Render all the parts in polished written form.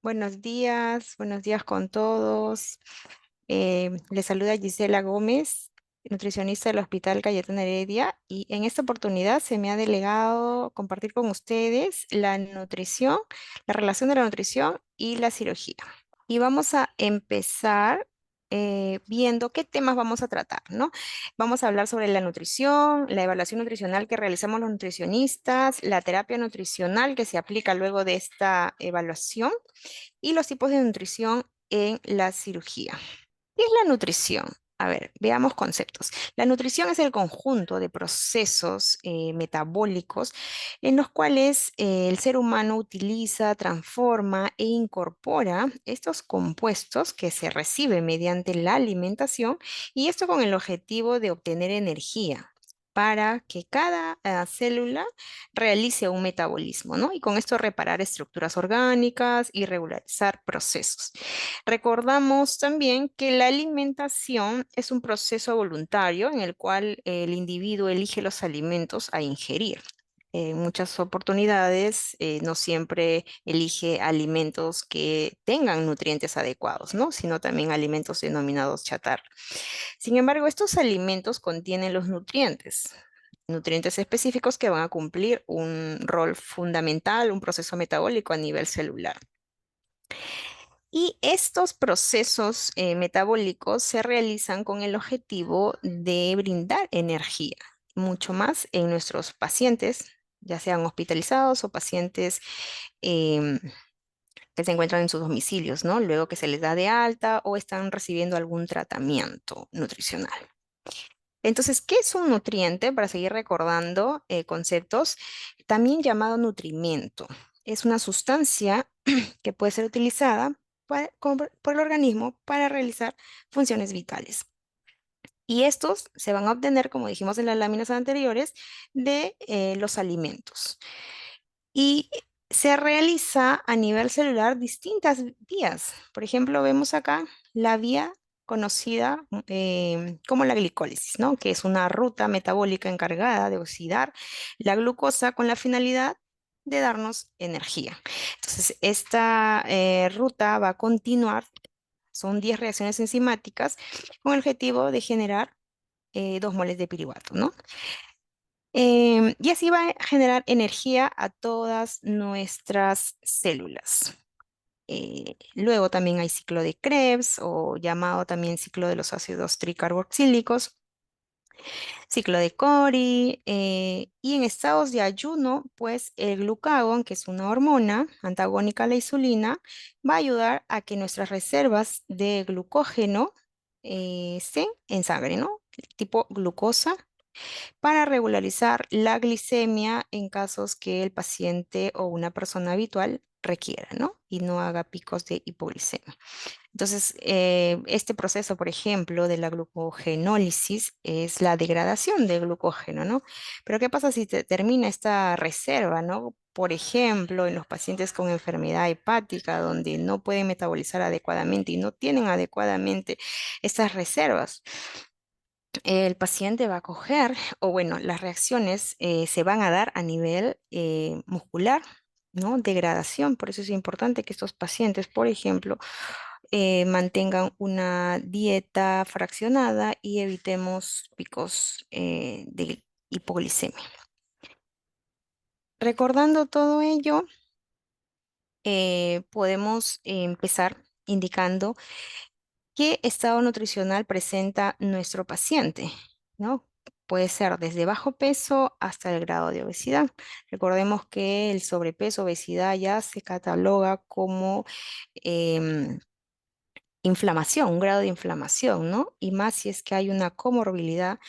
Buenos días con todos. Les saluda Gisela Gómez, nutricionista del Hospital Cayetana Heredia, y en esta oportunidad se me ha delegado compartir con ustedes la nutrición, la relación de la nutrición y la cirugía. Y vamos a empezar viendo qué temas vamos a tratar, ¿no? Vamos a hablar sobre la nutrición, la evaluación nutricional que realizamos los nutricionistas, la terapia nutricional que se aplica luego de esta evaluación y los tipos de nutrición en la cirugía. ¿Qué es la nutrición? A ver, veamos conceptos. La nutrición es el conjunto de procesos metabólicos en los cuales el ser humano utiliza, transforma e incorpora estos compuestos que se reciben mediante la alimentación, y esto con el objetivo de obtener energía para que cada célula realice un metabolismo, ¿no? Y con esto reparar estructuras orgánicas y regularizar procesos. Recordamos también que la alimentación es un proceso voluntario en el cual el individuo elige los alimentos a ingerir. En muchas oportunidades no siempre elige alimentos que tengan nutrientes adecuados, ¿no? Sino también alimentos denominados chatarra. Sin embargo, estos alimentos contienen los nutrientes específicos que van a cumplir un rol fundamental, un proceso metabólico a nivel celular. Y estos procesos metabólicos se realizan con el objetivo de brindar energía, mucho más en nuestros pacientes, ya sean hospitalizados o pacientes em, que se encuentran en sus domicilios, ¿no? Luego que se les da de alta o están recibiendo algún tratamiento nutricional. Entonces, ¿qué es un nutriente? Para seguir recordando conceptos, también llamado nutrimento. Es una sustancia que puede ser utilizada por el organismo para realizar funciones vitales. Y estos se van a obtener, como dijimos en las láminas anteriores, de los alimentos. Y se realiza a nivel celular distintas vías. Por ejemplo, vemos acá la vía conocida como la glicólisis, ¿no? Que es una ruta metabólica encargada de oxidar la glucosa con la finalidad de darnos energía. Entonces, esta ruta va a continuar, son 10 reacciones enzimáticas con el objetivo de generar 2 moles de piribato, ¿no? Y así va a generar energía a todas nuestras células. Luego también hay ciclo de Krebs, o llamado también ciclo de los ácidos tricarboxílicos, ciclo de Cori, y en estados de ayuno, pues el glucagón, que es una hormona antagónica a la insulina, va a ayudar a que nuestras reservas de glucógeno estén en sangre, ¿no? Tipo glucosa, para regularizar la glicemia en casos que el paciente o una persona habitual requiera, ¿no? Y no haga picos de hipoglicemia. Entonces, este proceso, por ejemplo, de la glucogenólisis es la degradación del glucógeno, ¿no? Pero ¿qué pasa si termina esta reserva, ¿no? Por ejemplo, en los pacientes con enfermedad hepática, donde no pueden metabolizar adecuadamente y no tienen adecuadamente estas reservas, el paciente va a coger, o bueno, las reacciones se van a dar a nivel muscular, ¿no? Degradación. Por eso es importante que estos pacientes, por ejemplo, mantengan una dieta fraccionada y evitemos picos de hipoglicemia. Recordando todo ello, podemos empezar indicando qué estado nutricional presenta nuestro paciente, ¿no? Puede ser desde bajo peso hasta el grado de obesidad. Recordemos que el sobrepeso, obesidad ya se cataloga como em, inflamación, un grado de inflamación, ¿no? Y más si es que hay una comorbilidad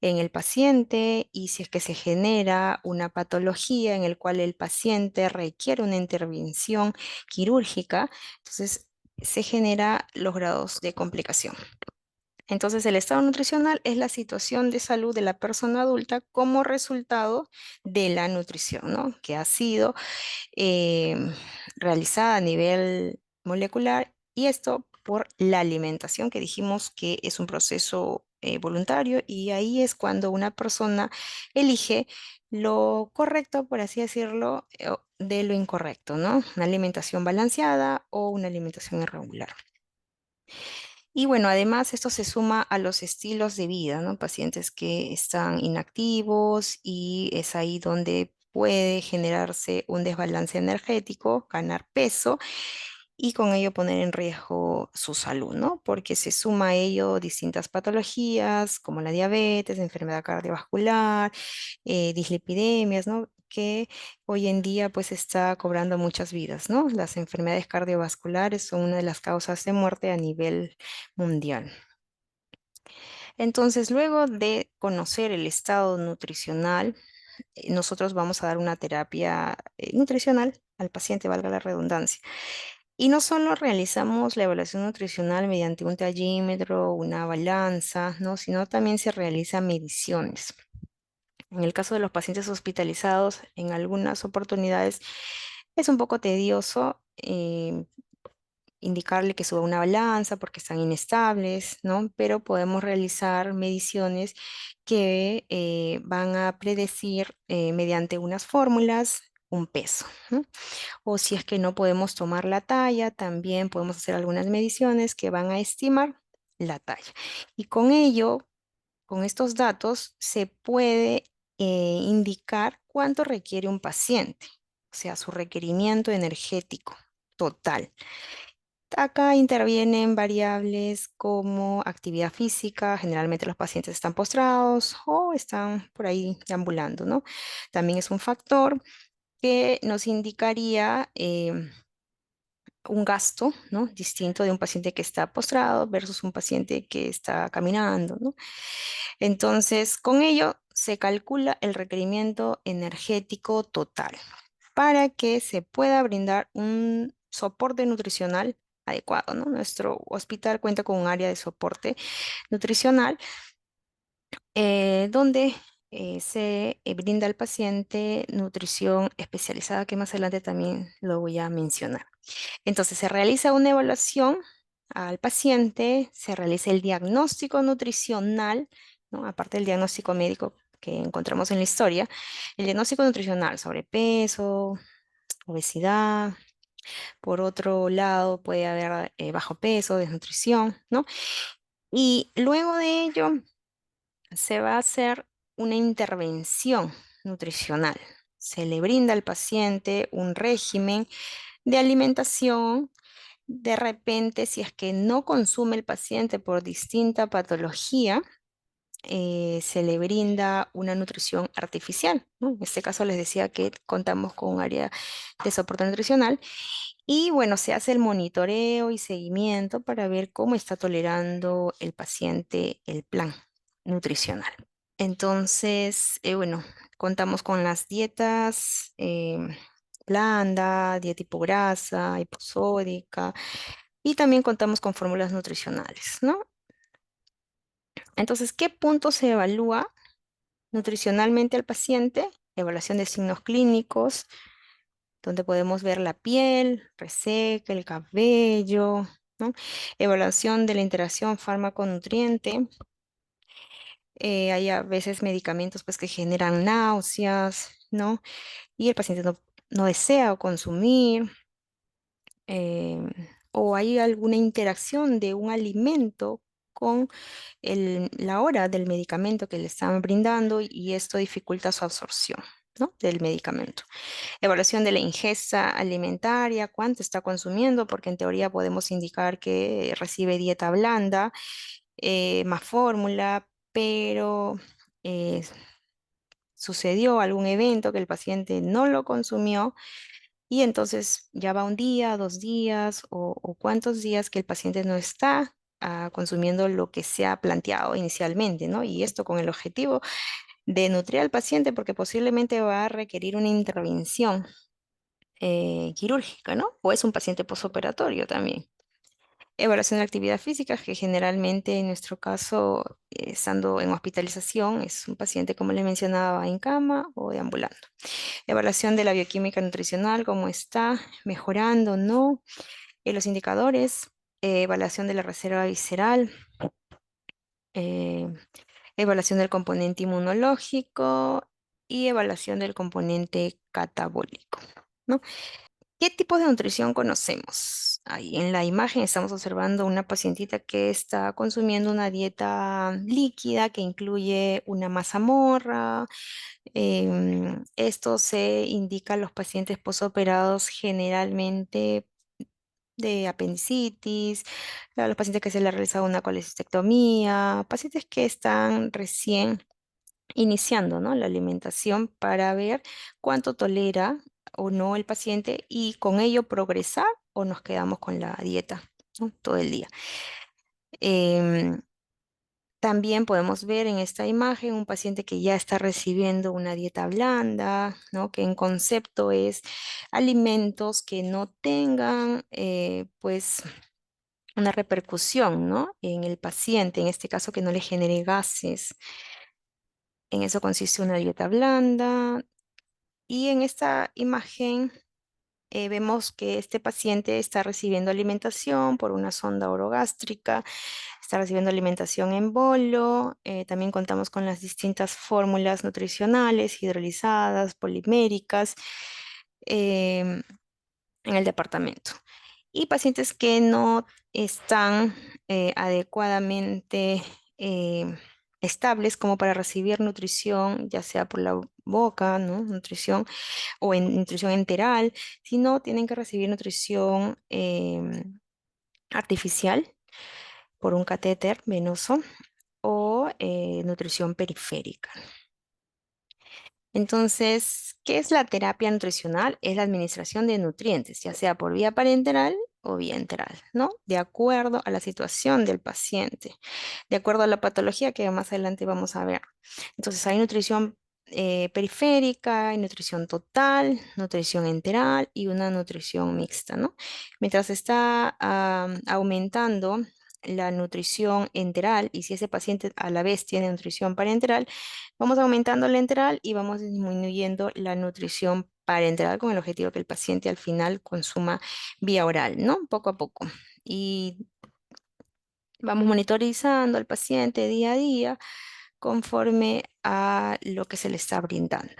en el paciente y si es que se genera una patología en el cual el paciente requiere una intervención quirúrgica, entonces se genera los grados de complicación. Entonces, el estado nutricional es la situación de salud de la persona adulta como resultado de la nutrición, ¿no? Que ha sido eh, realizada a nivel molecular, y esto por la alimentación, que dijimos que es un proceso voluntario, y ahí es cuando una persona elige lo correcto, por así decirlo, de lo incorrecto, ¿no? Una alimentación balanceada o una alimentación irregular. Y bueno, además esto se suma a los estilos de vida, ¿no? Pacientes que están inactivos y es ahí donde puede generarse un desbalance energético, ganar peso y con ello poner en riesgo su salud, ¿no? Porque se suma a ello distintas patologías como la diabetes, enfermedad cardiovascular, dislipidemias, ¿no? Que hoy en día pues está cobrando muchas vidas, ¿no? Las enfermedades cardiovasculares son una de las causas de muerte a nivel mundial. Entonces, luego de conocer el estado nutricional, nosotros vamos a dar una terapia nutricional al paciente, valga la redundancia. Y no solo realizamos la evaluación nutricional mediante un tallímetro, una balanza, ¿no? Sino también se realizan mediciones. En el caso de los pacientes hospitalizados, en algunas oportunidades es un poco tedioso indicarle que suba una balanza porque están inestables, ¿no? Pero podemos realizar mediciones que van a predecir mediante unas fórmulas un peso, ¿no? O si es que no podemos tomar la talla, también podemos hacer algunas mediciones que van a estimar la talla. Y con ello, con estos datos, se puede indicar cuánto requiere un paciente, o sea, su requerimiento energético total. Acá intervienen variables como actividad física, generalmente los pacientes están postrados o están por ahí deambulando, ¿no? También es un factor que nos indicaría un gasto, ¿no? Distinto de un paciente que está postrado versus un paciente que está caminando, ¿no? Entonces, con ello se calcula el requerimiento energético total para que se pueda brindar un soporte nutricional adecuado, ¿no? Nuestro hospital cuenta con un área de soporte nutricional donde se brinda al paciente nutrición especializada, que más adelante también lo voy a mencionar. Entonces, se realiza una evaluación al paciente, se realiza el diagnóstico nutricional, ¿no? Aparte del diagnóstico médico que encontramos en la historia, el diagnóstico nutricional sobre peso, obesidad. Por otro lado, puede haber bajo peso, desnutrición, ¿no? Y luego de ello, se va a hacer una intervención nutricional. Se le brinda al paciente un régimen de alimentación. De repente, si es que no consume el paciente por distinta patología, se le brinda una nutrición artificial, ¿no? En este caso les decía que contamos con un área de soporte nutricional y bueno, se hace el monitoreo y seguimiento para ver cómo está tolerando el paciente el plan nutricional. Entonces, bueno, contamos con las dietas blanda, dieta hipograsa, hiposódica y también contamos con fórmulas nutricionales, ¿no? Entonces, ¿qué punto se evalúa nutricionalmente al paciente? Evaluación de signos clínicos, donde podemos ver la piel, reseca, el cabello, ¿no? Evaluación de la interacción fármaco-nutriente. Hay a veces medicamentos pues, que generan náuseas, ¿no? Y el paciente no desea consumir. eh, o hay alguna interacción de un alimento con la hora del medicamento que le están brindando y esto dificulta su absorción, ¿no? Del medicamento. Evaluación de la ingesta alimentaria, cuánto está consumiendo, porque en teoría podemos indicar que recibe dieta blanda, más fórmula, pero eh, sucedió algún evento que el paciente no lo consumió y entonces ya va un día, 2 días o cuántos días que el paciente no está consumiendo lo que se ha planteado inicialmente, ¿no? Y esto con el objetivo de nutrir al paciente porque posiblemente va a requerir una intervención quirúrgica, ¿no? O es un paciente posoperatorio también. Evaluación de actividad física, que generalmente en nuestro caso, estando en hospitalización, es un paciente, como les mencionaba, en cama o deambulando. Evaluación de la bioquímica nutricional, cómo está, mejorando, ¿no? Los indicadores, evaluación de la reserva visceral, eh, evaluación del componente inmunológico y evaluación del componente catabólico. ¿no? ¿Qué tipos de nutrición conocemos? Ahí en la imagen estamos observando una pacientita que está consumiendo una dieta líquida que incluye una mazamorra. Esto se indica a los pacientes posoperados generalmente de apendicitis, a los pacientes que se les ha realizado una colecistectomía, pacientes que están recién iniciando, ¿no? La alimentación para ver cuánto tolera o no el paciente y con ello progresar o nos quedamos con la dieta, ¿no? Todo el día. Em, También podemos ver en esta imagen un paciente que ya está recibiendo una dieta blanda, ¿no? Que en concepto es alimentos que no tengan, pues, una repercusión, ¿no? En el paciente, en este caso que no le genere gases. En eso consiste una dieta blanda. Y en esta imagen vemos que este paciente está recibiendo alimentación por una sonda orogástrica, está recibiendo alimentación en bolo. También contamos con las distintas fórmulas nutricionales, hidrolizadas, poliméricas, em, en el departamento. Y pacientes que no están adecuadamente eh, estables como para recibir nutrición, ya sea por la boca, ¿no? Nutrición o en nutrición enteral, sino tienen que recibir nutrición artificial por un catéter venoso o nutrición periférica. Entonces, ¿qué es la terapia nutricional? Es la administración de nutrientes, ya sea por vía parenteral o vía enteral, ¿no? De acuerdo a la situación del paciente, de acuerdo a la patología que más adelante vamos a ver. Entonces, hay nutrición periférica, hay nutrición total, nutrición enteral y una nutrición mixta, ¿no? Mientras está aumentando la nutrición enteral y si ese paciente a la vez tiene nutrición parenteral, vamos aumentando la enteral y vamos disminuyendo la nutrición parenteral con el objetivo que el paciente al final consuma vía oral, ¿no? Poco a poco. Y vamos monitorizando al paciente día a día conforme a lo que se le está brindando.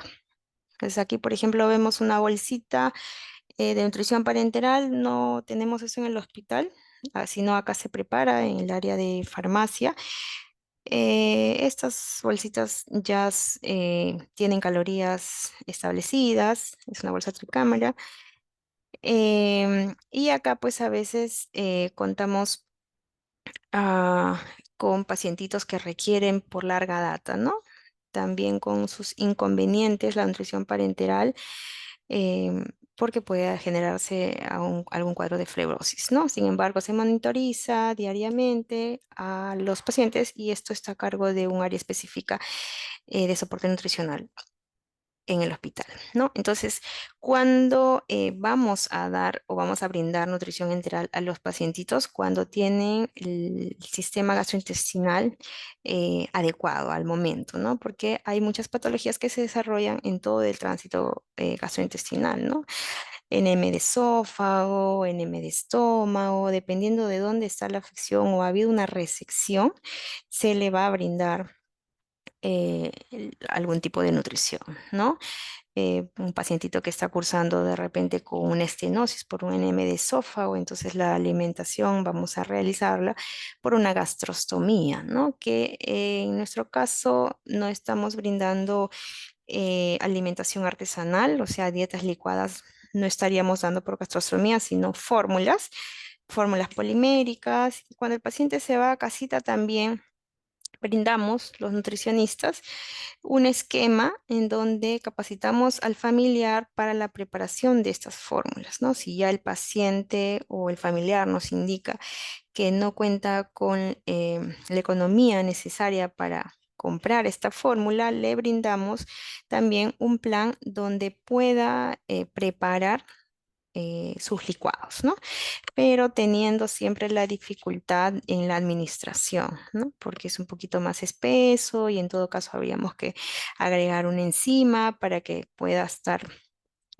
Entonces aquí, por ejemplo, vemos una bolsita de nutrición parenteral. No tenemos eso en el hospital, sino acá se prepara en el área de farmacia. Estas bolsitas ya tienen calorías establecidas, es una bolsa tricámara. Y acá pues a veces contamos ah, con pacientitos que requieren por larga data, ¿no? También con sus inconvenientes, la nutrición parenteral, em, porque puede generarse algún cuadro de fibrosis, ¿no? Sin embargo, se monitoriza diariamente a los pacientes y esto está a cargo de un área específica de soporte nutricional en el hospital, ¿no? Entonces, cuando vamos a dar o vamos a brindar nutrición enteral a los pacientitos, cuando tienen el sistema gastrointestinal adecuado al momento, ¿no? Porque hay muchas patologías que se desarrollan en todo el tránsito gastrointestinal, ¿no? Enema de esófago, enema de estómago, dependiendo de dónde está la afección o ha habido una resección, se le va a brindar algún tipo de nutrición, ¿no? Un pacientito que está cursando de repente con una estenosis por un enema de esófago, entonces la alimentación vamos a realizarla por una gastrostomía, ¿no? Que en nuestro caso no estamos brindando alimentación artesanal, o sea, dietas licuadas no estaríamos dando por gastrostomía, sino fórmulas poliméricas. Y cuando el paciente se va a casita también brindamos, los nutricionistas, un esquema en donde capacitamos al familiar para la preparación de estas fórmulas, ¿no? Si ya el paciente o el familiar nos indica que no cuenta con la economía necesaria para comprar esta fórmula, le brindamos también un plan donde pueda preparar sus licuados, ¿no? Pero teniendo siempre la dificultad en la administración, ¿no? Porque es un poquito más espeso y en todo caso habríamos que agregar una enzima para que pueda estar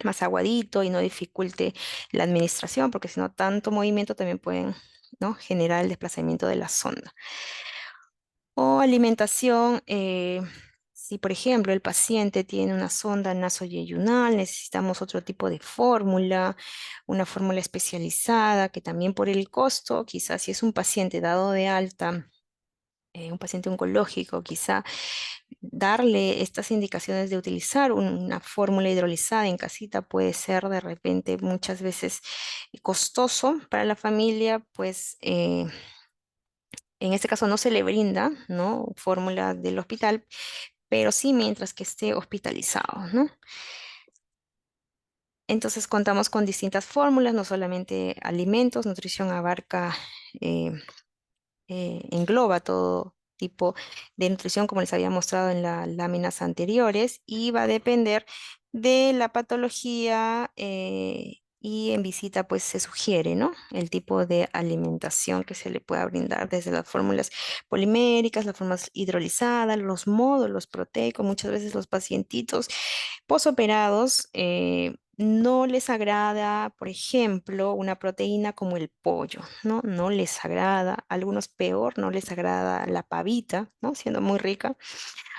más aguadito y no dificulte la administración, porque si no, tanto movimiento también pueden, ¿no? Generar el desplazamiento de la sonda. O alimentación Si, por ejemplo, el paciente tiene una sonda nasoyeyunal, necesitamos otro tipo de fórmula, una fórmula especializada, que también por el costo, quizás si es un paciente dado de alta, un paciente oncológico, quizá darle estas indicaciones de utilizar una fórmula hidrolizada en casita puede ser de repente muchas veces costoso para la familia, pues en este caso no se le brinda, ¿no? Fórmula del hospital, pero sí mientras que esté hospitalizado, ¿no? Entonces contamos con distintas fórmulas, no solamente alimentos, nutrición abarca eh, engloba todo tipo de nutrición, como les había mostrado en las láminas anteriores, y va a depender de la patología y en visita pues se sugiere, ¿no? El tipo de alimentación que se le pueda brindar desde las fórmulas poliméricas, las formas hidrolizadas, los módulos proteicos. Muchas veces los pacientitos posoperados no les agrada, por ejemplo, una proteína como el pollo, ¿no? No les agrada, a algunos peor, no les agrada la pavita, ¿no? Siendo muy rica,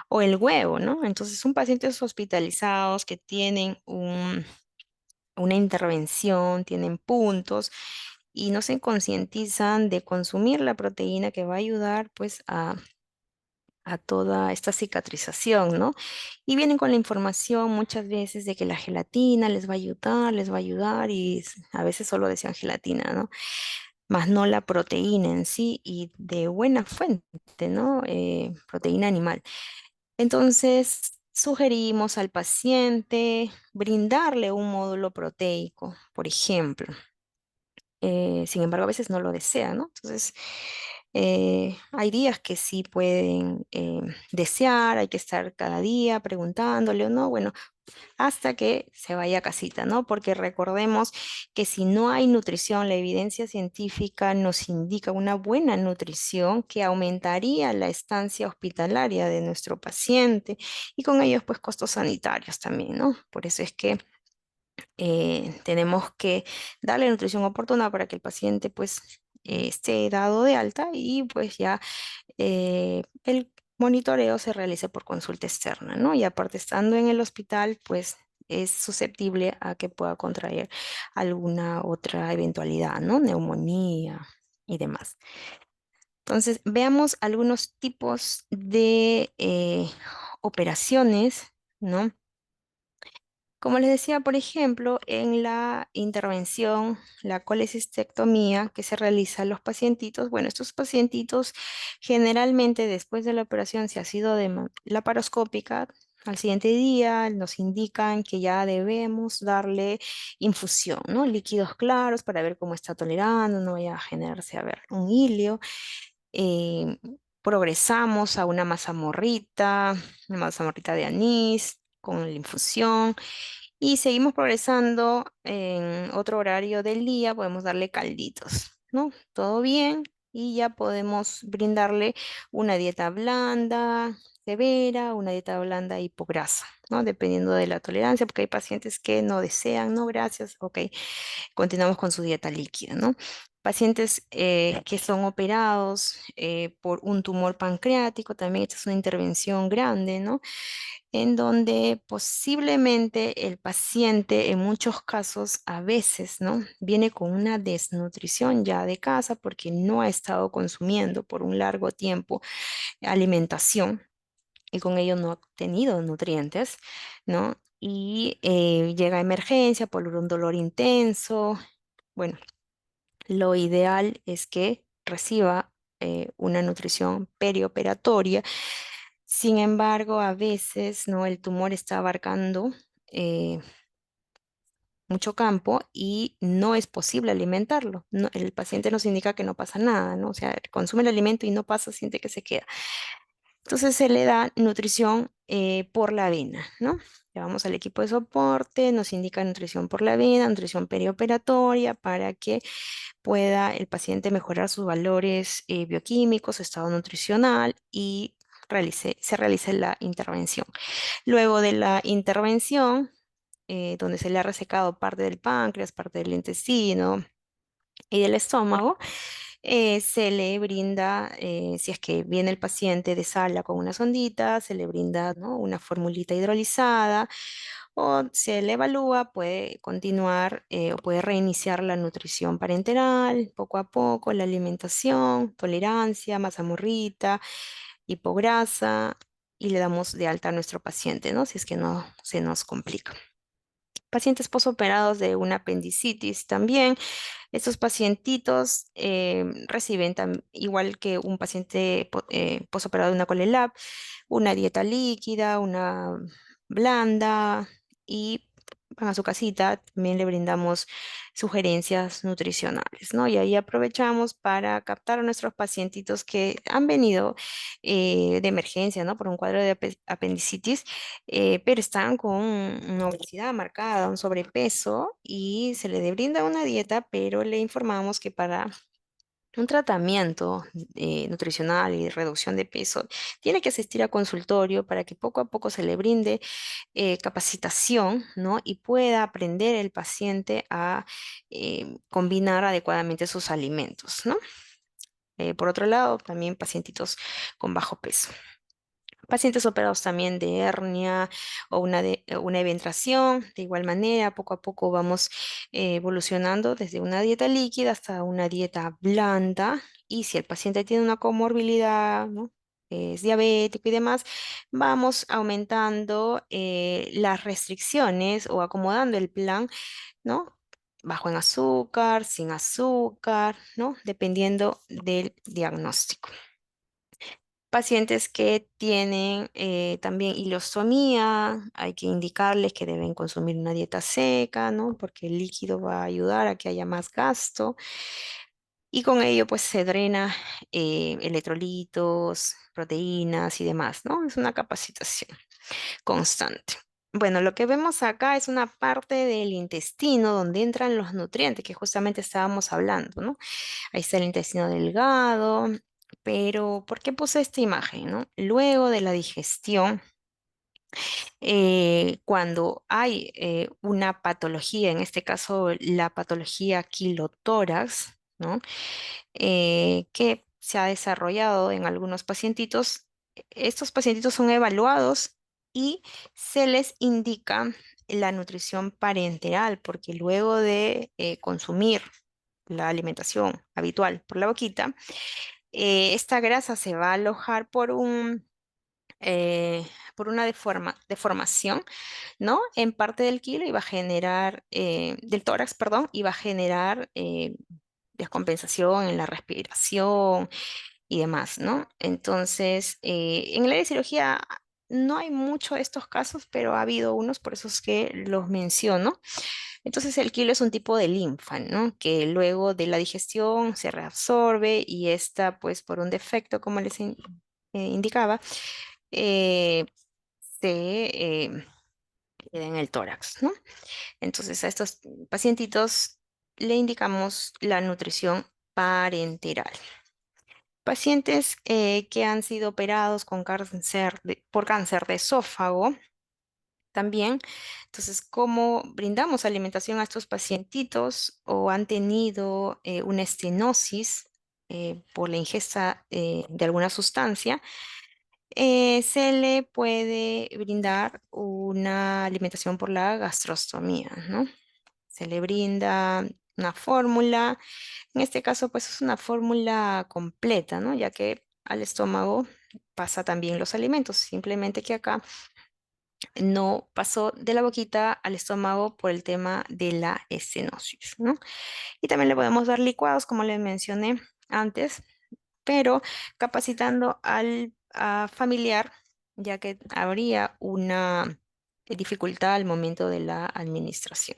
o el huevo, ¿no? Entonces son pacientes hospitalizados que tienen una intervención, tienen puntos y no se concientizan de consumir la proteína que va a ayudar pues a toda esta cicatrización, ¿no? Y vienen con la información muchas veces de que la gelatina les va a ayudar y a veces solo decían gelatina, ¿no? Más no la proteína en sí y de buena fuente, ¿no? Proteína animal. Entonces, sugerimos al paciente brindarle un módulo proteico, por ejemplo. Sin embargo, a veces no lo desea, ¿no? Entonces, hay días que sí pueden desear, hay que estar cada día preguntándole o no, bueno, hasta que se vaya a casita, ¿no? Porque recordemos que si no hay nutrición, la evidencia científica nos indica una buena nutrición que aumentaría la estancia hospitalaria de nuestro paciente y con ellos pues costos sanitarios también, ¿no? Por eso es que tenemos que darle nutrición oportuna para que el paciente pues esté dado de alta y pues ya el monitoreo se realice por consulta externa, ¿no? Y aparte estando en el hospital pues es susceptible a que pueda contraer alguna otra eventualidad, ¿no? Neumonía y demás. Entonces, veamos algunos tipos de operaciones, ¿no? Como les decía, por ejemplo, en la intervención, la colecistectomía que se realiza a los pacientitos, bueno, estos pacientitos generalmente después de la operación, si ha sido de laparoscópica, al siguiente día nos indican que ya debemos darle infusión, ¿no? Líquidos claros para ver cómo está tolerando, no vaya a generarse, a ver, un hilio. Eh, Progresamos a una mazamorrita de anís con la infusión y seguimos progresando en otro horario del día, podemos darle calditos, ¿no? Todo bien y ya podemos brindarle una dieta blanda, severa, una dieta blanda hipograsa, ¿no? Dependiendo de la tolerancia, porque hay pacientes que no desean, no, gracias, ok, continuamos con su dieta líquida, ¿no? Pacientes que son operados por un tumor pancreático, también esta es una intervención grande, ¿no? En donde posiblemente el paciente en muchos casos a veces, ¿no? Viene con una desnutrición ya de casa porque no ha estado consumiendo por un largo tiempo alimentación y con ello no ha obtenido nutrientes, ¿no? Y llega a emergencia por un dolor intenso. Bueno, lo ideal es que reciba una nutrición perioperatoria. Sin embargo, a veces, ¿no? El tumor está abarcando eh, mucho campo y no es posible alimentarlo. El paciente nos indica que no pasa nada, ¿no? O sea, consume el alimento y no pasa, siente que se queda. Entonces se le da nutrición por la vena, ¿no? Llevamos al equipo de soporte, nos indica nutrición por la vena, nutrición perioperatoria para que pueda el paciente mejorar sus valores bioquímicos, su estado nutricional y se realice la intervención. Luego de la intervención, donde se le ha resecado parte del páncreas, parte del intestino y del estómago, Se le brinda, si es que viene el paciente de sala con una sondita, se le brinda, ¿no?, una formulita hidrolizada o se le evalúa, puede continuar o puede reiniciar la nutrición parenteral poco a poco, la alimentación, tolerancia, mazamorrita, hipograsa y le damos de alta a nuestro paciente, ¿no?, si es que no se nos complica. Pacientes posoperados de una apendicitis también. Estos pacientitos reciben igual que un paciente posoperado de una colelab, una dieta líquida, una blanda y van a su casita. También le brindamos sugerencias nutricionales, ¿no? Y ahí aprovechamos para captar a nuestros pacientitos que han venido de emergencia, ¿no?, por un cuadro de apendicitis, pero están con una obesidad marcada, un sobrepeso y se le brinda una dieta, pero le informamos que para un tratamiento nutricional y reducción de peso, tiene que asistir a consultorio para que poco a poco se le brinde capacitación, ¿no?, y pueda aprender el paciente a combinar adecuadamente sus alimentos, ¿no? Por otro lado, también pacientitos con bajo peso. Pacientes operados también de hernia o una eventración, de igual manera, poco a poco vamos evolucionando desde una dieta líquida hasta una dieta blanda. Y si el paciente tiene una comorbilidad, ¿no?, es diabético y demás, vamos aumentando las restricciones o acomodando el plan, ¿no? Bajo en azúcar, sin azúcar, ¿no? Dependiendo del diagnóstico. Pacientes que tienen también hilostomía, hay que indicarles que deben consumir una dieta seca, ¿no?, porque el líquido va a ayudar a que haya más gasto y con ello pues se drena electrolitos, proteínas y demás, ¿no? Es una capacitación constante. Bueno, lo que vemos acá es una parte del intestino donde entran los nutrientes que justamente estábamos hablando, ¿no? Ahí está el intestino delgado, pero ¿por qué puse esta imagen, no? Luego de la digestión, cuando hay una patología, en este caso la patología quilotórax, ¿no?, que se ha desarrollado en algunos pacientitos, estos pacientitos son evaluados y se les indica la nutrición parenteral, porque luego de consumir la alimentación habitual por la boquita, esta grasa se va a alojar por una deformación, ¿no?, en parte del kilo y va a generar, del tórax, perdón, y va a generar descompensación en la respiración y demás, ¿no? Entonces, en el área de cirugía no hay mucho de estos casos, pero ha habido unos, por eso es que los menciono. Entonces, el kilo es un tipo de linfa, ¿no?, que luego de la digestión se reabsorbe y esta, pues, por un defecto, como les indicaba, eh, se queda en el tórax, ¿no? Entonces, a estos pacientitos le indicamos la nutrición parenteral. Pacientes que han sido operados con por cáncer de esófago también. Entonces, ¿cómo brindamos alimentación a estos pacientitos o han tenido una estenosis por la ingesta de alguna sustancia? Se le puede brindar una alimentación por la gastrostomía, ¿no? Se le brinda una fórmula, en este caso pues es una fórmula completa, ¿no?, ya que al estómago pasa también los alimentos, simplemente que acá no pasó de la boquita al estómago por el tema de la estenosis, ¿no? Y también le podemos dar licuados, como les mencioné antes, pero capacitando al familiar, ya que habría una dificultad al momento de la administración.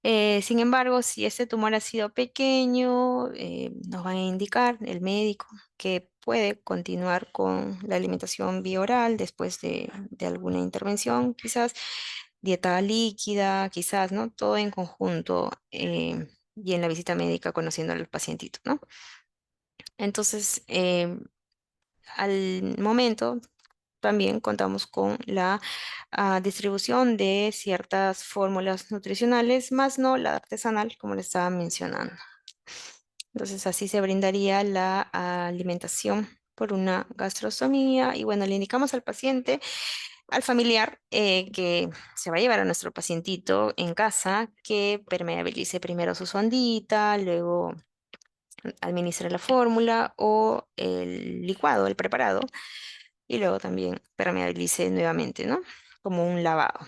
Sin embargo, si este tumor ha sido pequeño, nos van a indicar el médico que puede continuar con la alimentación bioral después de alguna intervención, quizás dieta líquida, quizás, ¿no? Todo en conjunto y en la visita médica conociendo al pacientito, ¿no? Entonces, al momento también contamos con la distribución de ciertas fórmulas nutricionales, más no la artesanal, como le estaba mencionando. Entonces así se brindaría la alimentación por una gastrostomía y bueno, le indicamos al paciente, al familiar, que se va a llevar a nuestro pacientito en casa, que permeabilice primero su sondita, luego administre la fórmula o el licuado, el preparado, y luego también permeabilice nuevamente, ¿no? Como un lavado.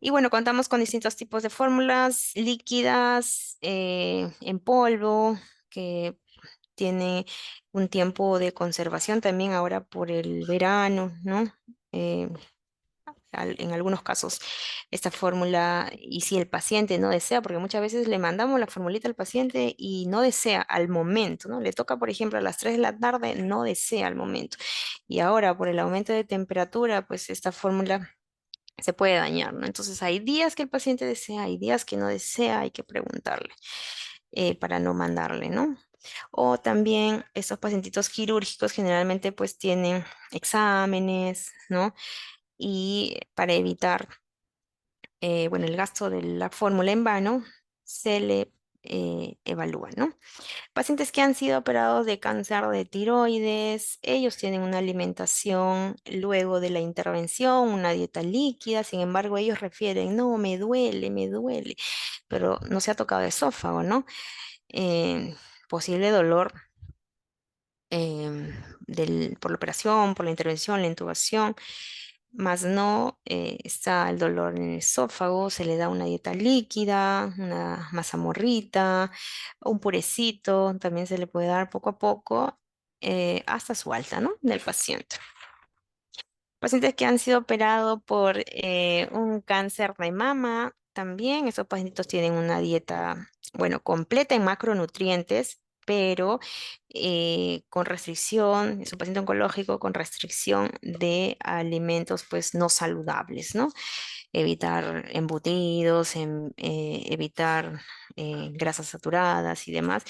Y bueno, contamos con distintos tipos de fórmulas líquidas, en polvo, que tiene un tiempo de conservación también ahora por el verano, ¿no? Eh, en algunos casos esta fórmula, y si el paciente no desea, porque muchas veces le mandamos la formulita al paciente y no desea al momento, ¿no? Le toca, por ejemplo, a las 3 de la tarde, no desea al momento. Y ahora, por el aumento de temperatura, pues esta fórmula se puede dañar, ¿no? Entonces hay días que el paciente desea, hay días que no desea, hay que preguntarle, para no mandarle, ¿no? O también estos pacientitos quirúrgicos generalmente pues tienen exámenes, ¿no? Y para evitar, bueno, el gasto de la fórmula en vano, se le evalúa, ¿no? Pacientes que han sido operados de cáncer de tiroides, ellos tienen una alimentación luego de la intervención, una dieta líquida, sin embargo, ellos refieren, no, me duele, pero no se ha tocado esófago, ¿no? Eh, Posible dolor, por la operación, por la intervención, la intubación, más no, está el dolor en el esófago, se le da una dieta líquida, una mazamorrita, un purecito, también se le puede dar poco a poco, hasta su alta, ¿no? Del paciente. Pacientes que han sido operados por un cáncer de mama, también esos pacientes tienen una dieta, bueno, completa en macronutrientes, pero con restricción, es un paciente oncológico con restricción de alimentos pues no saludables, ¿no? Evitar embutidos, evitar grasas saturadas y demás,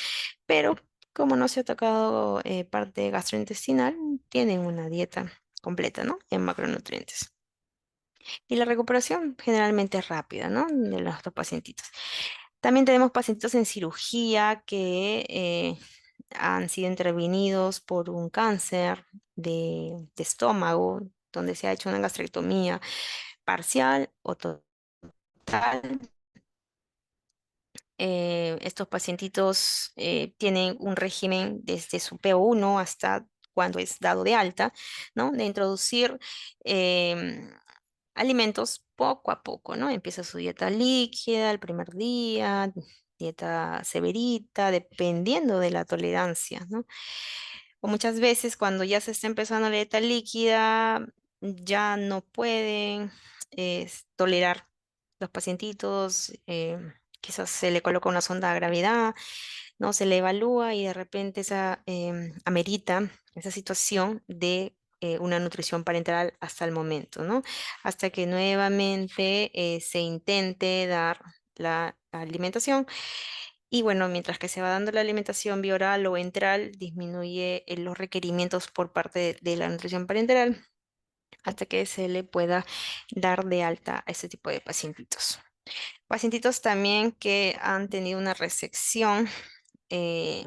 pero como no se ha tocado parte gastrointestinal, tienen una dieta completa, ¿no? En macronutrientes. Y la recuperación generalmente es rápida, ¿no? De los dos pacientitos. También tenemos pacientitos en cirugía que han sido intervenidos por un cáncer de estómago, donde se ha hecho una gastrectomía parcial o total. Estos pacientitos tienen un régimen desde su PO1 hasta cuando es dado de alta, ¿no? De introducir em, alimentos poco a poco, ¿no? Empieza su dieta líquida el primer día, dieta severita, dependiendo de la tolerancia, ¿no? O muchas veces cuando ya se está empezando la dieta líquida, ya no pueden tolerar los pacientitos, quizás se le coloca una sonda de gravedad, ¿no? Se le evalúa y de repente esa amerita esa situación de una nutrición parenteral hasta el momento, ¿no? Hasta que nuevamente se intente dar la alimentación. Y bueno, mientras que se va dando la alimentación bioral o enteral, disminuye los requerimientos por parte de la nutrición parenteral hasta que se le pueda dar de alta a este tipo de pacientitos. Pacientitos también que han tenido una resección eh,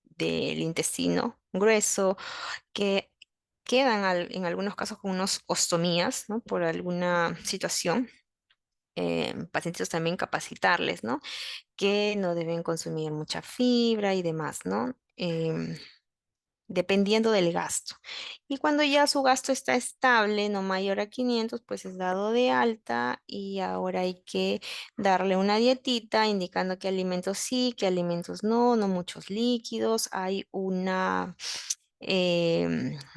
del intestino grueso, que quedan en algunos casos con unos ostomías, ¿no? Por alguna situación. Pacientitos también capacitarles, ¿no? Que no deben consumir mucha fibra y demás, ¿no? Dependiendo del gasto. Y cuando ya su gasto está estable, no mayor a 500, pues es dado de alta y ahora hay que darle una dietita indicando qué alimentos sí, qué alimentos no, no muchos líquidos. Hay una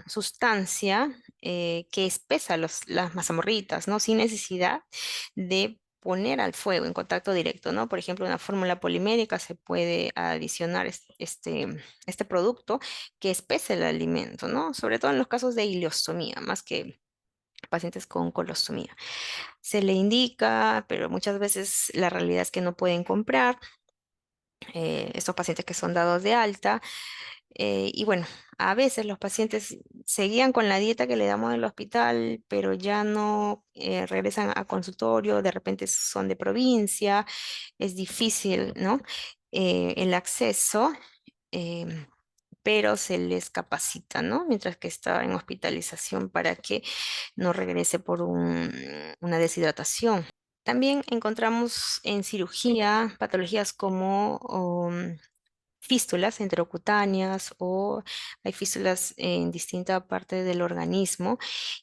sustancia que espesa las mazamorritas, ¿no? Sin necesidad de poner al fuego en contacto directo, ¿no? Por ejemplo, una fórmula polimérica se puede adicionar este producto que espesa el alimento, ¿no? Sobre todo en los casos de ileostomía, más que pacientes con colostomía. Se le indica, pero muchas veces la realidad es que no pueden comprar estos pacientes que son dados de alta. Y bueno, a veces los pacientes seguían con la dieta que le damos en el hospital, pero ya no regresan a consultorio, de repente son de provincia, es difícil, ¿no? El acceso. pero se les capacita, ¿no? Mientras que está en hospitalización para que no regrese por una deshidratación. También encontramos en cirugía patologías como fístulas enterocutáneas o hay fístulas en distinta parte del organismo,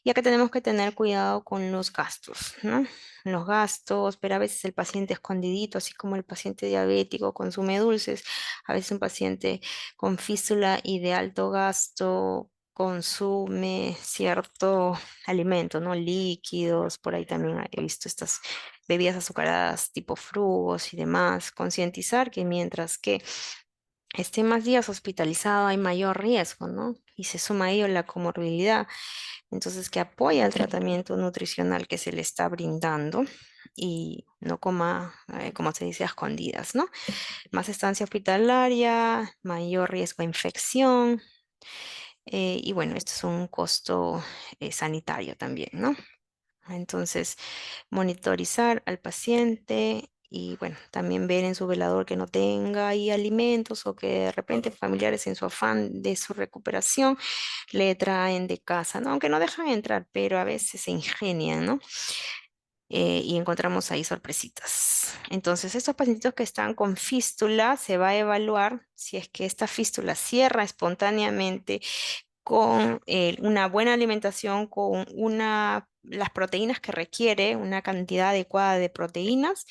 ya que tenemos que tener cuidado con los gastos, ¿no? Los gastos, pero a veces el paciente escondidito, así como el paciente diabético consume dulces, a veces un paciente con fístula y de alto gasto consume cierto alimento, ¿no? Líquidos, por ahí también he visto estas bebidas azucaradas tipo frugos y demás. Concientizar que mientras que esté más días hospitalizado hay mayor riesgo, ¿no? Y se suma a ello la comorbilidad, entonces que apoya el tratamiento nutricional que se le está brindando y no coma, como se dice, a escondidas, ¿no? Más estancia hospitalaria, mayor riesgo de infección, y bueno, esto es un costo sanitario también, ¿no? Entonces, monitorizar al paciente y bueno, también ver en su velador que no tenga ahí alimentos o que de repente familiares en su afán de su recuperación le traen de casa, ¿no? Aunque no dejan entrar, pero a veces se ingenian, ¿no? Y encontramos ahí sorpresitas. Entonces, estos pacientitos que están con fístula, se va a evaluar si es que esta fístula cierra espontáneamente con una buena alimentación, con las proteínas que requiere, una cantidad adecuada de proteínas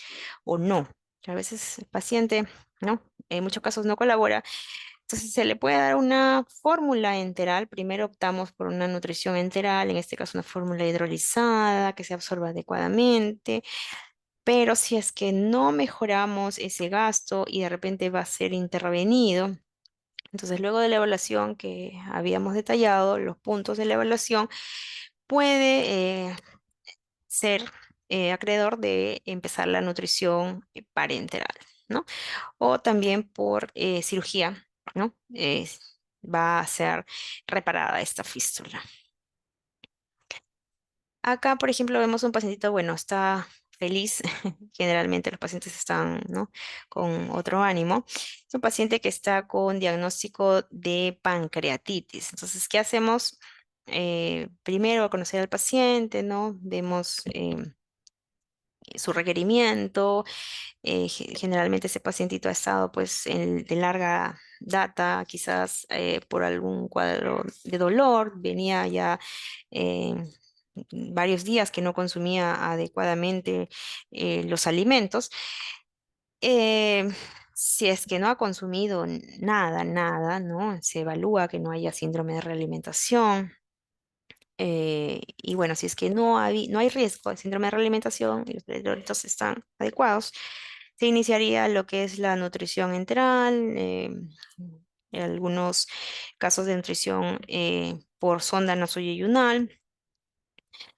o no. A veces el paciente, ¿no? En muchos casos no colabora. Entonces se le puede dar una fórmula enteral. Primero optamos por una nutrición enteral, en este caso una fórmula hidrolizada que se absorba adecuadamente. Pero si es que no mejoramos ese gasto y de repente va a ser intervenido, entonces, luego de la evaluación que habíamos detallado, los puntos de la evaluación, puede ser acreedor de empezar la nutrición parenteral, ¿no? O también por cirugía, ¿no? Va a ser reparada esta fístula. Acá, por ejemplo, vemos un pacientito, bueno, está feliz. Generalmente los pacientes están, ¿no? Con otro ánimo. Es un paciente que está con diagnóstico de pancreatitis. Entonces, ¿qué hacemos? Primero, conocer al paciente, ¿no? Vemos su requerimiento. Generalmente ese pacientito ha estado, pues, de larga data, quizás por algún cuadro de dolor, venía ya eh, varios días que no consumía adecuadamente los alimentos. Eh, si es que no ha consumido nada, ¿no? Se evalúa que no haya síndrome de realimentación. Y bueno, si es que no hay riesgo de síndrome de realimentación y los electrolitos están adecuados, se iniciaría lo que es la nutrición enteral, en algunos casos de nutrición por sonda nasoyeyunal.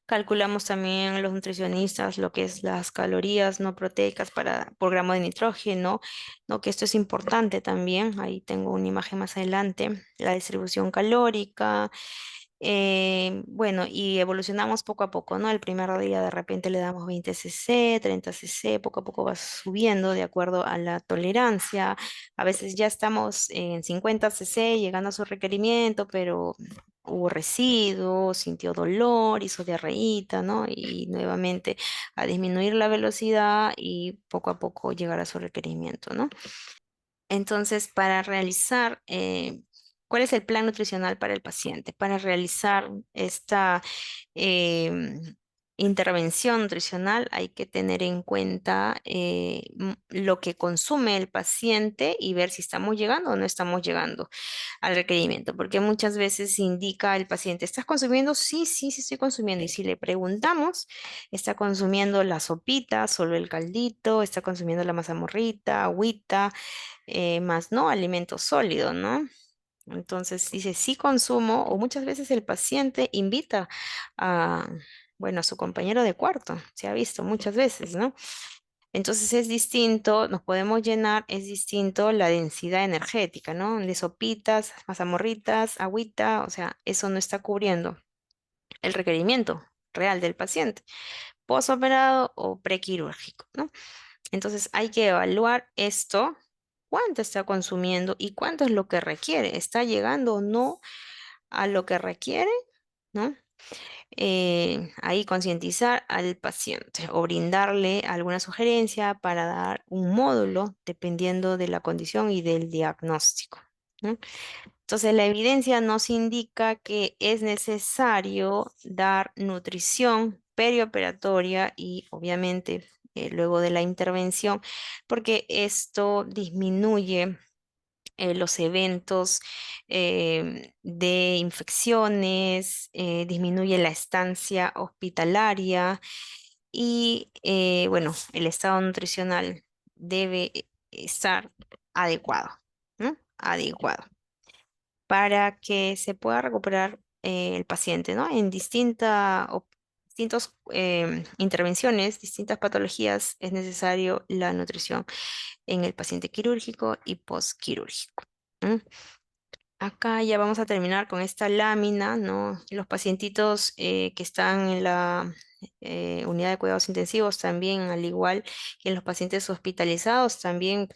Calculamos también los nutricionistas lo que es las calorías no proteicas por gramo de nitrógeno, ¿no? Que esto es importante también. Ahí tengo una imagen más adelante, la distribución calórica. Bueno, y evolucionamos poco a poco, ¿no? El primer día de repente le damos 20 cc, 30 cc, poco a poco va subiendo de acuerdo a la tolerancia. A veces ya estamos en 50 cc llegando a su requerimiento, pero hubo residuos, sintió dolor, hizo diarreíta, ¿no? Y nuevamente a disminuir la velocidad y poco a poco llegar a su requerimiento, ¿no? Entonces, ¿cuál es el plan nutricional para el paciente? Para realizar esta em, intervención nutricional hay que tener en cuenta lo que consume el paciente y ver si estamos llegando o no estamos llegando al requerimiento, porque muchas veces indica el paciente, ¿estás consumiendo? Sí, sí, sí estoy consumiendo. Y si le preguntamos, ¿está consumiendo la sopita, solo el caldito? ¿Está consumiendo la mazamorrita, agüita? Más no alimento sólido, ¿no? Entonces dice, sí consumo, o muchas veces el paciente invita a, bueno, a su compañero de cuarto, se ha visto muchas veces, ¿no? Entonces es distinto, nos podemos llenar, es distinto la densidad energética, ¿no? De sopitas, mazamorritas, agüita, o sea, eso no está cubriendo el requerimiento real del paciente, posoperado o prequirúrgico, ¿no? Entonces hay que evaluar esto cuánto está consumiendo y cuánto es lo que requiere. ¿Está llegando o no a lo que requiere? ¿No? Ahí concientizar al paciente o brindarle alguna sugerencia para dar un módulo dependiendo de la condición y del diagnóstico, ¿no? Entonces, la evidencia nos indica que es necesario dar nutrición perioperatoria y obviamente luego de la intervención, porque esto disminuye los eventos de infecciones, disminuye la estancia hospitalaria y bueno, el estado nutricional debe estar adecuado, ¿no? Adecuado para que se pueda recuperar el paciente, ¿no? En distintas intervenciones, distintas patologías, es necesario la nutrición en el paciente quirúrgico y postquirúrgico. ¿Mm? Acá ya vamos a terminar con esta lámina, ¿no? Los pacientitos que están en la unidad de cuidados intensivos también, al igual que en los pacientes hospitalizados, también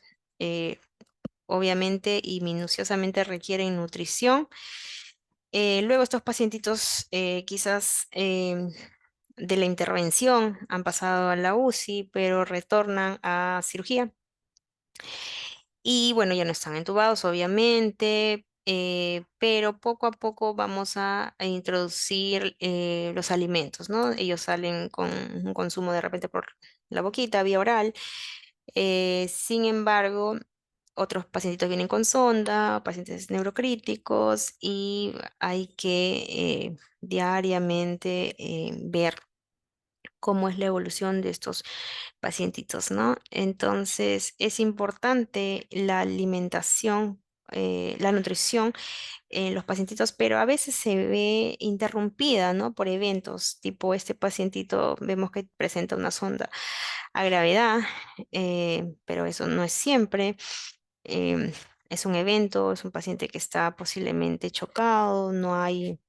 obviamente y minuciosamente requieren nutrición. Luego estos pacientitos quizás de la intervención han pasado a la UCI, pero retornan a cirugía. Y bueno, ya no están entubados, obviamente, pero poco a poco vamos a introducir los alimentos, ¿no? Ellos salen con un consumo de repente por la boquita, vía oral. Sin embargo, otros pacientitos vienen con sonda, pacientes neurocríticos, y hay que diariamente ver cómo es la evolución de estos pacientitos, ¿no? Entonces, es importante la alimentación, la nutrición en los pacientitos, pero a veces se ve interrumpida, ¿no? Por eventos, tipo este pacientito vemos que presenta una sonda a gravedad, pero eso no es siempre. em, es un evento, es un paciente que está posiblemente chocado, no hay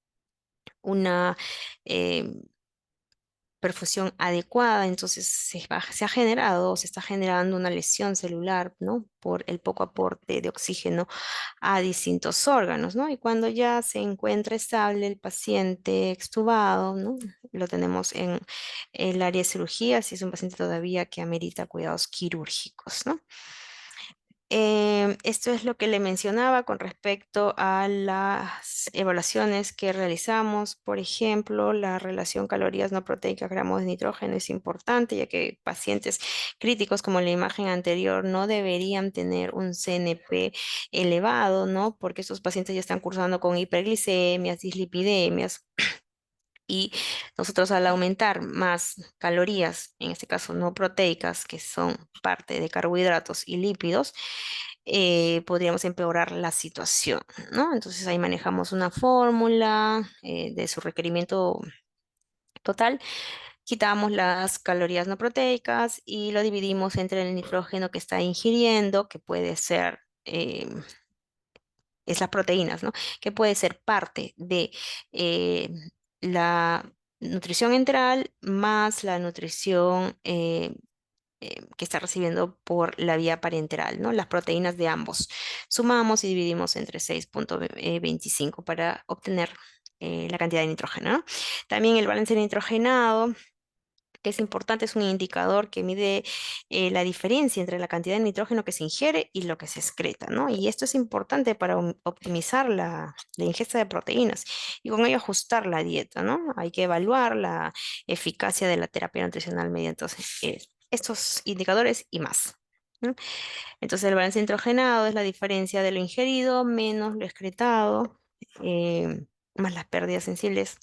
una em, perfusión adecuada, entonces se ha generado, se está generando una lesión celular, ¿no? Por el poco aporte de oxígeno a distintos órganos, ¿no? Y cuando ya se encuentra estable el paciente extubado, ¿no? Lo tenemos en el área de cirugía, si es un paciente todavía que amerita cuidados quirúrgicos, ¿no? Esto es lo que le mencionaba con respecto a las evaluaciones que realizamos. Por ejemplo, la relación calorías no proteicas gramos de nitrógeno es importante, ya que pacientes críticos, como en la imagen anterior, no deberían tener un CNP elevado, ¿no? Porque estos pacientes ya están cursando con hiperglicemias, dislipidemias. Y nosotros al aumentar más calorías, en este caso no proteicas, que son parte de carbohidratos y lípidos, podríamos empeorar la situación, ¿no? Entonces ahí manejamos una fórmula de su requerimiento total, quitamos las calorías no proteicas y lo dividimos entre el nitrógeno que está ingiriendo, que puede ser es las proteínas, ¿no? Que puede ser parte de eh, la nutrición enteral más la nutrición que está recibiendo por la vía parenteral, ¿no? Las proteínas de ambos. Sumamos y dividimos entre 6,25 para obtener la cantidad de nitrógeno, ¿no? También el balance nitrogenado, que es importante, es un indicador que mide la diferencia entre la cantidad de nitrógeno que se ingiere y lo que se excreta, ¿no? Y esto es importante para optimizar la ingesta de proteínas y con ello ajustar la dieta, ¿no? Hay que evaluar la eficacia de la terapia nutricional mediante estos indicadores y más, ¿no? Entonces, el balance nitrogenado es la diferencia de lo ingerido menos lo excretado, más las pérdidas sensibles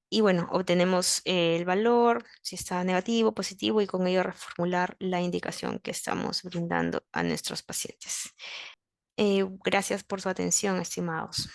y bueno, obtenemos el valor, si está negativo, positivo, y con ello reformular la indicación que estamos brindando a nuestros pacientes. Gracias por su atención, estimados.